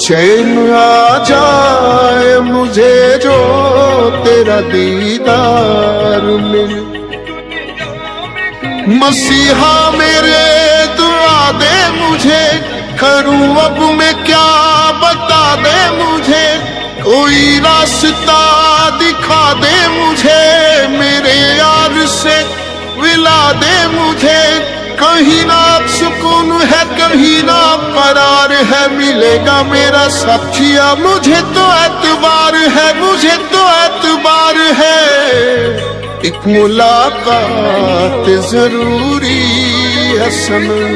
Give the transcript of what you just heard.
चैन आ जाए मुझे जो तेरा दीदार मिले। मसीहा मेरे दुआ दे मुझे, करूं अब मैं क्या बता दे मुझे, कोई रास्ता दिखा दे मुझे, मेरे यार से मिला दे मुझे। कहीं ना सुकून है कहीं ना करार है, मिलेगा मेरा साथिया मुझे तो एतबार है, मुझे तो एतबार है। एक मुलाकात जरूरी है सनम।